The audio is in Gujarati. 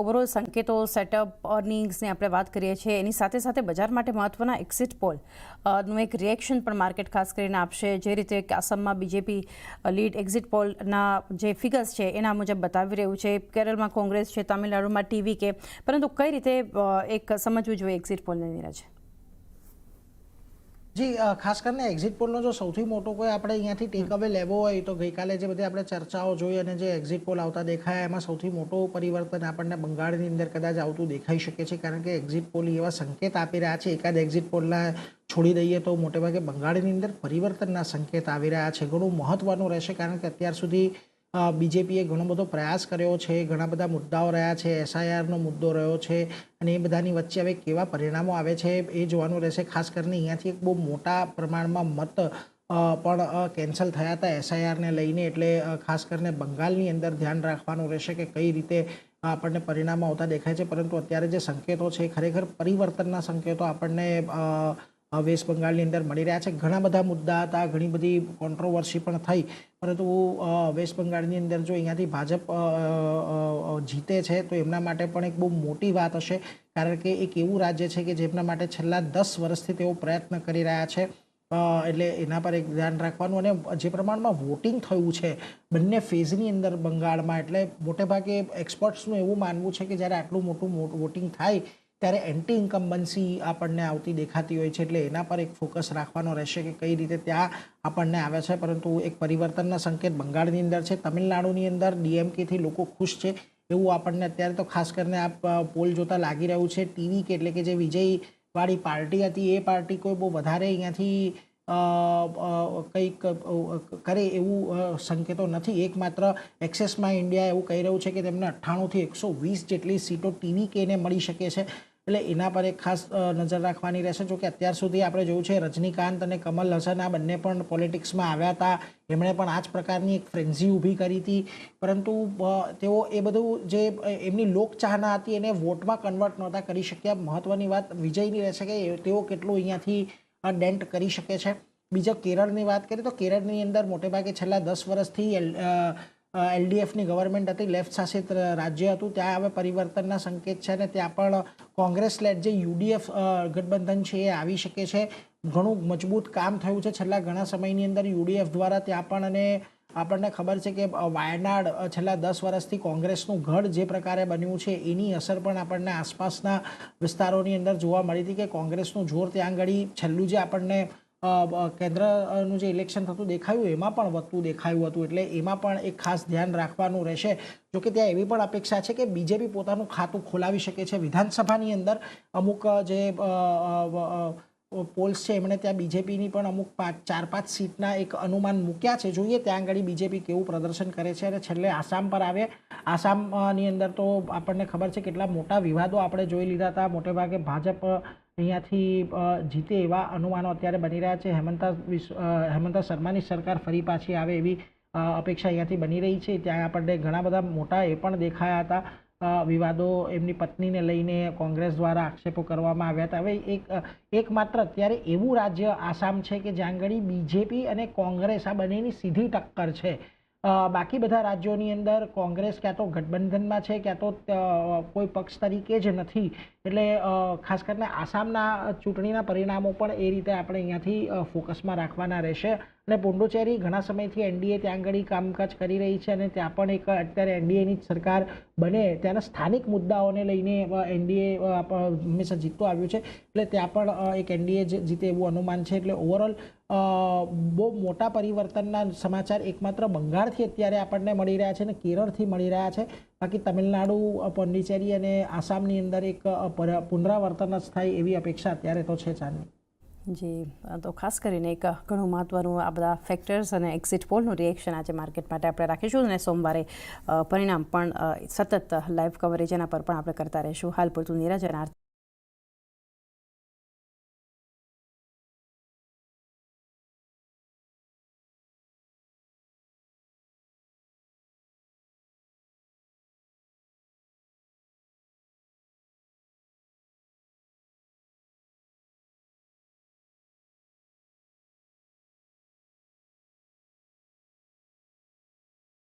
ઓવરઓલ સંકેતો સેટઅપ અર્નિંગ્સની આપણે વાત કરીએ છીએ એની સાથે સાથે બજાર માટે મહત્વના એક્ઝિટ પોલ નું એક રિએક્શન પણ માર્કેટ ખાસ કરીને આપશે। જે રીતે આસામમાં બીજેપી લીડ એક્ઝિટ પોલના જે ફિગર્સ છે એના મુજબ બતાવી રહ્યું છે, કેરળમાં કોંગ્રેસ છે, તમિલનાડુમાં ટીવીકે, પરંતુ કઈ રીતે એક સમજવું જોઈએ એક્ઝિટ પોલને નીરજ? જી, ખાસ કરીને એક્ઝિટ પોલનો જો સૌથી મોટો કોઈ આપણે અહીંયાથી ટેક અવે લેવો હોય તો ગઈકાલે જે બધી આપણે ચર્ચાઓ જોઈ અને જે એક્ઝિટ પોલ આવતા દેખાયા એમાં સૌથી મોટું પરિવર્તન આપણને બંગાળની અંદર કદાચ આવતું દેખાઈ શકે છે, કારણ કે એક્ઝિટ પોલ એવા સંકેત આપી રહ્યા છે। એકાદ એક્ઝિટ પોલના છોડી દઈએ તો મોટેભાગે બંગાળની અંદર પરિવર્તનના સંકેત આવી રહ્યા છે। ઘણું મહત્વનું રહેશે, કારણ કે અત્યાર સુધી બીજેપીએ ઘણો બધો પ્રયાસ કર્યો છે, ઘણા બધા મુદ્દાઓ રહ્યા છે, એસઆઈઆરનો મુદ્દો રહ્યો છે અને એ બધાની વચ્ચે હવે કેવા પરિણામો આવે છે એ જોવાનું રહેશે। ખાસ કરીને અહીંયાથી એક બહુ મોટા પ્રમાણમાં મત પણ કેન્સલ થયા હતા એસઆઈઆરને લઈને, એટલે ખાસ કરીને બંગાળની અંદર ધ્યાન રાખવાનું રહેશે કે કઈ રીતે આપણને પરિણામો આવતા દેખાય છે। પરંતુ અત્યારે જે સંકેતો છે એ ખરેખર પરિવર્તનના સંકેતો આપણને વેસ્ટ બંગાળની અંદર મળી રહ્યા છે। ઘણા બધા મુદ્દા હતા, ઘણી બધી કોન્ટ્રોવર્સી પણ થઈ, પરંતુ વેસ્ટ બંગાળની અંદર જો અહીંયાથી ભાજપ જીતે છે તો એમના માટે પણ એક બહુ મોટી વાત હશે, કારણ કે એક એવું રાજ્ય છે કે જેમના માટે છેલ્લા 10 વર્ષથી તેઓ પ્રયત્ન કરી રહ્યા છે, એટલે એના પર એક ધ્યાન રાખવાનું। અને જે પ્રમાણમાં વોટિંગ થયું છે બંને ફેઝની અંદર બંગાળમાં, એટલે મોટેભાગે એક્સપર્ટ્સનું એવું માનવું છે કે જ્યારે આટલું મોટું વોટિંગ થાય ત્યારે એન્ટી ઇન્કમ્બન્સી આપણને આવતી દેખાતી હોય છે, એટલે એના પર એક ફોકસ રાખવાનો રહેશે કે કઈ રીતે ત્યાં આપણને આવે છે। પરંતુ એક પરિવર્તનના સંકેત બંગાળની અંદર છે। તમિલનાડુની અંદર ડીએમકેથી લોકો ખુશ છે એવું આપણને અત્યારે તો ખાસ કરીને આ પોલ જોતા લાગી રહ્યું છે। ટીવી કે એટલે કે જે વિજયવાળી પાર્ટી હતી એ પાર્ટી કોઈ બહુ વધારે અહીંયાથી કંઈક કરે એવું સંકેતો નથી। એકમાત્ર એક્સેસમાં ઇન્ડિયા એવું કહી રહ્યું છે કે તેમને 98 થી 120 જેટલી સીટો ટીવીકેને મળી શકે છે, એટલે એના પર એક ખાસ નજર રાખવાની રહેશે। જો કે અત્યાર સુધી આપણે જોયું છે રજનીકાંત અને કમલ હસન આ બંને પણ પોલિટિક્સમાં આવ્યા હતા, એમણે પણ આ જ પ્રકારની એક ફ્રેન્ઝી ઊભી કરી હતી, પરંતુ તેઓ એ બધું જે એમની લોકચાહના હતી એને વોટમાં કન્વર્ટ નહોતા કરી શક્યા। મહત્વની વાત વિજયની રહેશે કે તેઓ કેટલું અહીંયાથી ડેન્ટ કરી શકે છે। બીજા કેરળની વાત કરીએ તો કેરળની અંદર મોટેભાગે છેલ્લા 10 વર્ષથી એલડીએફની ગવર્મેન્ટ હતી, લેફ્ટ શાસિત રાજ્ય હતું, ત્યાં હવે પરિવર્તનના સંકેત છે અને ત્યાં પણ કોંગ્રેસ લેડ જે યુડીએફ ગઠબંધન છે એ આવી શકે છે। ઘણું મજબૂત કામ થયું છે છેલ્લા ઘણા સમયની અંદર યુડીએફ દ્વારા ત્યાં પણ, અને આપણને ખબર છે કે વાયનાડ છેલ્લા 10 વર્ષથી કોંગ્રેસનું ગઢ જે પ્રકારે બન્યું છે એની અસર પણ આપણને આસપાસના વિસ્તારોની અંદર જોવા મળી હતી કે કોંગ્રેસનું જોર ત્યાં આગળ છેલ્લું જે આપણને કેન્દ્રનું જે ઇલેક્શન થતું દેખાયું એમાં પણ વધતું દેખાયું હતું, એટલે એમાં પણ એક ખાસ ધ્યાન રાખવાનું રહેશે। જોકે ત્યાં એવી પણ અપેક્ષા છે કે બીજેપી પોતાનું ખાતું ખોલાવી શકે છે વિધાનસભાની અંદર। અમુક જે પોલ્સ છે એમણે ત્યાં બીજેપીની પણ અમુક 4-5 સીટના એક અનુમાન મૂક્યા છે। જોઈએ ત્યાં આગળ બીજેપી કેવું પ્રદર્શન કરે છે। અને છેલ્લે આસામ પર આવે, આસામની અંદર તો આપણને ખબર છે કેટલા મોટા વિવાદો આપણે જોઈ લીધા હતા, મોટેભાગે ભાજપ અહીંયાથી જીતે એવા અનુમાનો અત્યારે બની રહ્યા છે। હેમંત શર્માની સરકાર ફરી પાછી આવે એવી અપેક્ષા અહીંયાથી બની રહી છે। ત્યાં આપણને ઘણા બધા મોટા એ પણ દેખાયા હતા વિવાદો, એમની પત્નીને લઈને કોંગ્રેસ દ્વારા આક્ષેપો કરવામાં આવ્યા હતા। હવે એકમાત્ર અત્યારે એવું રાજ્ય આસામ છે કે જ્યાં આગળ બીજેપી અને કોંગ્રેસ આ બંનેની સીધી ટક્કર છે। બાકી બધા રાજ્યોની અંદર કોંગ્રેસ ક્યાં તો ગઠબંધનમાં છે ક્યાં તો કોઈ પક્ષ તરીકે જ નથી, એટલે ખાસ કરીને આસામના ચૂંટણીના પરિણામો પણ એ રીતે આપણે અહીંયાથી ફોકસમાં રાખવાના રહેશે। અને પોંડુચેરી ઘણા સમયથી એનડીએ ત્યાં આગળ કામકાજ કરી રહી છે અને ત્યાં પણ એક અત્યારે એનડીએની જ સરકાર બને, ત્યાંના સ્થાનિક મુદ્દાઓને લઈને એનડીએ હંમેશા જીતતું આવ્યું છે, એટલે ત્યાં પણ એક એનડીએ જીતે એવું અનુમાન છે। એટલે ઓવરઓલ બહુ મોટા પરિવર્તનના સમાચાર એકમાત્ર બંગાળથી અત્યારે આપણને મળી રહ્યા છે અને કેરળથી મળી રહ્યા છે। બાકી તમિલનાડુ, પોંડિચેરી અને આસામની અંદર એક પુનરાવર્તન જ થાય એવી અપેક્ષા અત્યારે તો છે। ચાંદની જી, તો ખાસ કરીને એક ઘણું મહત્વનું આ બધા ફેક્ટર્સ અને એક્ઝિટ પોલનું રિએક્શન આજે માર્કેટ માટે આપણે રાખીશું અને સોમવારે પરિણામ પણ સતત લાઈવ કવરેજ એના પર પણ આપણે કરતા રહીશું। હાલ પૂરતું નીરજ અને